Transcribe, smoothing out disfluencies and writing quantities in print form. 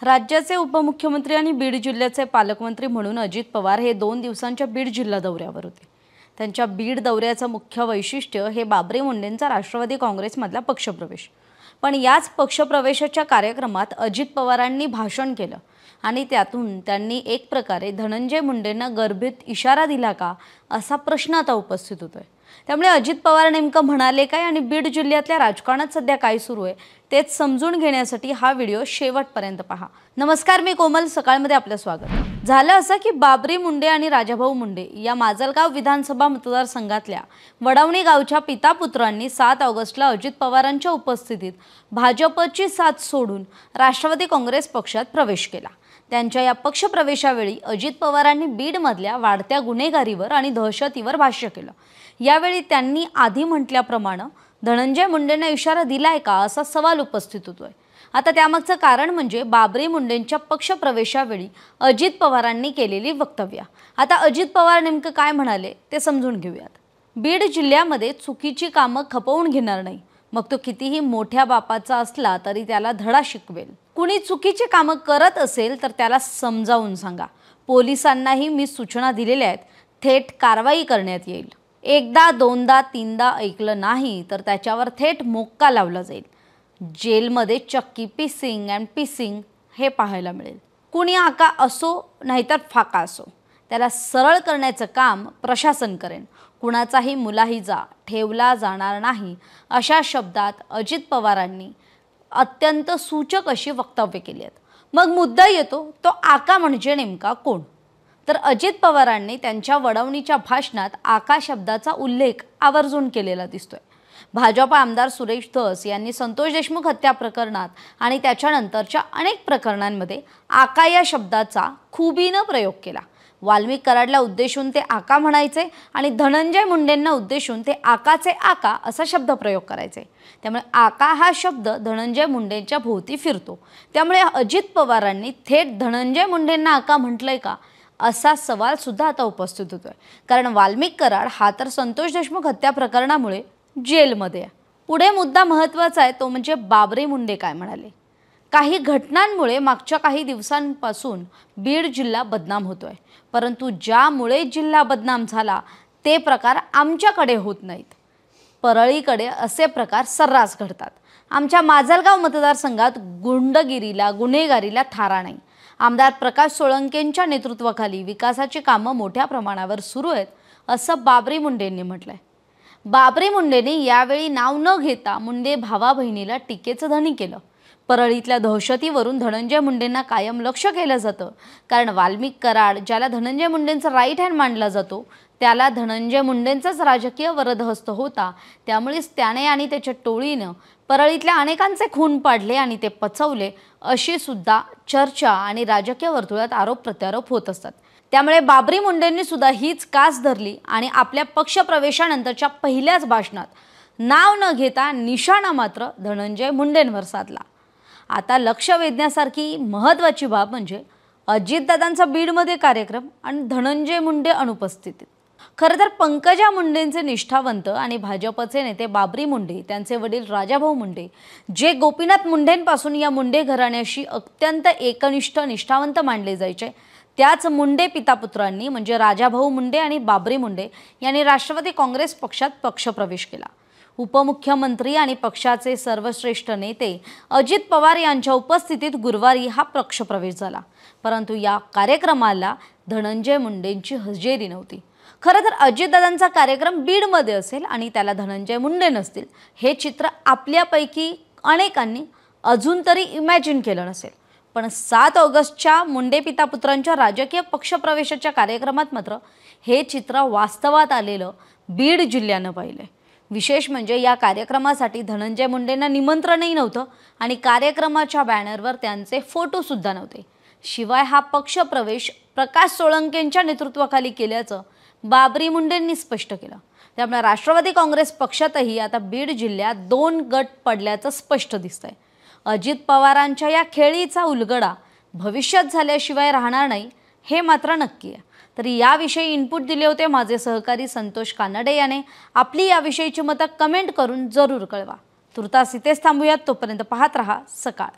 राज्याचे उपमुख्यमंत्री आणि बीड जिल्ह्याचे पालकमंत्री म्हणून अजित पवार हे 2 दिवसांच्या बीड जिल्हा दौऱ्यावर होते। त्यांच्या बीड दौऱ्याचं मुख्य वैशिष्ट्य हे बाबरी मुंडेंचा राष्ट्रवादी काँग्रेसमधला पक्षप्रवेश। पण याच पक्षप्रवेशाच्या कार्यक्रमात अजित पवारांनी भाषण केलं आणि त्यातून त्यांनी एक प्रकारे धनंजय मुंडेंना गर्भित इशारा दिला का असा प्रश्न आता उपस्थित होतोय। त्यामुळे अजित पवार नेमकं म्हणाले काय आणि बीड जिल्ह्यातल्या राजकारणात सध्या काय सुरू आहे तेच समजून घेण्यासाठी हा व्हिडिओ शेवटपर्यंत पहा। नमस्कार, मी कोमल, सकाळमध्ये आपलं स्वागत। झालं असं की बाबरी मुंडे आणि राजाभाऊ मुंडे या माजलगाव विधानसभा मतदारसंघातल्या वडवणी गावच्या पिता पुत्रांनी 7 ऑगस्टला अजित पवारांच्या उपस्थितीत भाजपची साथ सोडून राष्ट्रवादी काँग्रेस पक्षात प्रवेश केला। त्यांच्या या पक्षप्रवेशावेळी अजित पवारांनी बीडमधल्या वाढत्या गुन्हेगारीवर आणि दहशतीवर भाष्य केलं। यावेळी त्यांनी आधी म्हटल्याप्रमाणे धनंजय मुंडेंना इशारा दिलाय का असा सवाल उपस्थित होतोय। आता त्यामागचं कारण म्हणजे बाबरी मुंडेंच्या पक्षप्रवेशावेळी अजित पवारांनी केलेली वक्तव्य। आता अजित पवार नेमकं काय म्हणाले ते समजून घेऊयात। बीड जिल्ह्यामध्ये चुकीची कामं खपवून घेणार नाही, मग तो कितीही मोठ्या बापाचा असला तरी त्याला धडा शिकवेल। कुणी चुकीची कामं करत असेल तर त्याला समजावून सांगा। पोलिसांनाही मी सूचना दिलेल्या आहेत, थेट कारवाई करण्यात येईल। एकदा दोनदा तीनदा ऐकलं नाही तर त्याच्यावर थेट मोक्का लावला जाईल। जेलमध्ये चक्की पिसिंग अँड पिसिंग हे पाहायला मिळेल। कुणी आका असो नाहीतर फाका असो, त्याला सरळ करण्याचं काम प्रशासन करेन। कुणाचाही मुलाहिजा ठेवला जाणार नाही अशा शब्दात अजित पवारांनी अत्यंत सूचक अशी वक्तव्य केली आहेत। मग मुद्दा येतो तो आका म्हणजे नेमका कोण? तर अजित पवारांनी त्यांच्या वडवणीच्या भाषणात आका शब्दाचा उल्लेख आवर्जून केलेला दिसतोय। भाजप आमदार सुरेश धस यांनी संतोष देशमुख हत्या प्रकरणात आणि त्याच्यानंतरच्या अनेक प्रकरणांमध्ये आका या शब्दाचा खुबीनं प्रयोग केला। वाल्मिक कराडला उद्देशून ते आका म्हणायचे आणि धनंजय मुंडेंना उद्देशून ते आकाचे आका असा शब्द प्रयोग करायचे। त्यामुळे आका हा शब्द धनंजय मुंडेंच्या भोवती फिरतो। त्यामुळे अजित पवारांनी थेट धनंजय मुंडेंना आका म्हटलंय का असा सवाल सुद्धा आता उपस्थित होतोय। कारण वाल्मिक कराड हा तर संतोष देशमुख हत्या प्रकरणामुळे जेलमध्ये आहे। पुढे मुद्दा महत्त्वाचा आहे तो म्हणजे बाबरी मुंडे काय म्हणाले। काही घटनांमुळे मागच्या काही दिवसांपासून बीड जिल्हा बदनाम होतोय, परंतु ज्यामुळे जिल्हा बदनाम झाला ते प्रकार आमच्याकडे होत नाहीत। परळीकडे असे प्रकार सर्रास घडतात। आमच्या माजलगाव मतदारसंघात गुंडगिरीला गुन्हेगारीला थारा नाही। आमदार प्रकाश सोळंकेंच्या नेतृत्वाखाली विकासाची कामं मोठ्या प्रमाणावर सुरू आहेत असं बाबरी मुंडेंनी म्हटलंय। बाबरी मुंडेंनी यावेळी नाव न घेता मुंडे भावा बहिणीला टीकेचं धनी केलं। परळीतल्या दहशतीवरून धनंजय मुंडेंना कायम लक्ष केलं जातं, कारण वाल्मिक कराड ज्याला धनंजय मुंडेंचा राईट हँड मानला जातो त्याला धनंजय मुंडेंचाच राजकीय वरदहस्त होता। त्यामुळेच त्याने आणि त्याच्या टोळीनं परळीतल्या अनेकांचे खून पाडले आणि ते पचवले अशी सुद्धा चर्चा आणि राजकीय वर्तुळात आरोप प्रत्यारोप होत असतात। त्यामुळे बाबरी मुंडेंनी सुद्धा हीच कास धरली आणि आपल्या पक्षप्रवेशानंतरच्या पहिल्याच भाषणात नाव न घेता निशाणा मात्र धनंजय मुंडेंवर साधला। आता लक्ष वेधण्यासारखी महत्त्वाची बाब म्हणजे अजितदादांचा बीडमध्ये कार्यक्रम आणि धनंजय मुंडे अनुपस्थितीत। खरं तर पंकजा मुंडेंचे निष्ठावंत आणि भाजपचे नेते बाबरी मुंडे, त्यांचे वडील राजाभाऊ मुंडे जे गोपीनाथ मुंडेंपासून या मुंडे घराण्याशी अत्यंत एकनिष्ठ निष्ठावंत मानले जायचे, त्याच मुंडे पितापुत्रांनी म्हणजे राजाभाऊ मुंडे आणि बाबरी मुंडे यांनी राष्ट्रवादी काँग्रेस पक्षात पक्षप्रवेश केला। उपमुख्यमंत्री आणि पक्षाचे सर्वश्रेष्ठ नेते अजित पवार यांच्या उपस्थितीत गुरुवारी हा पक्षप्रवेश झाला, परंतु या कार्यक्रमाला धनंजय मुंडेंची हजेरी नव्हती। खरं तर अजितदादांचा कार्यक्रम बीडमध्ये असेल आणि त्याला धनंजय मुंडे नसतील हे चित्र आपल्यापैकी अनेकांनी अजून तरी इमॅजिन केलं नसेल, पण 7 ऑगस्टच्या मुंडे पितापुत्रांच्या राजकीय पक्षप्रवेशाच्या कार्यक्रमात मात्र हे चित्र वास्तवात आलेलं बीड जिल्ह्यानं पाहिलंय। विशेष म्हणजे या कार्यक्रमासाठी धनंजय मुंडेंना निमंत्रणही नव्हतं आणि कार्यक्रमाच्या बॅनरवर त्यांचे फोटो सुद्धा नव्हते। शिवाय हा पक्षप्रवेश प्रकाश सोळंकेंच्या नेतृत्वाखाली केल्याचं बाबरी मुंडेंनी स्पष्ट केलं। त्यामुळे राष्ट्रवादी काँग्रेस पक्षातही आता बीड जिल्ह्यात 2 गट पडल्याचं स्पष्ट दिसतंय। अजित पवारांच्या या खेळीचा उलगडा भविष्यात झाल्याशिवाय राहणार नाही हे मात्र नक्की आहे। तर याविषयी इनपुट दिले होते माझे सहकारी संतोष कानडे याने। आपली याविषयीची मतं कमेंट करून जरूर कळवा। तुर्तास इथेच थांबूयात, तोपर्यंत पाहत रहा सकाळ।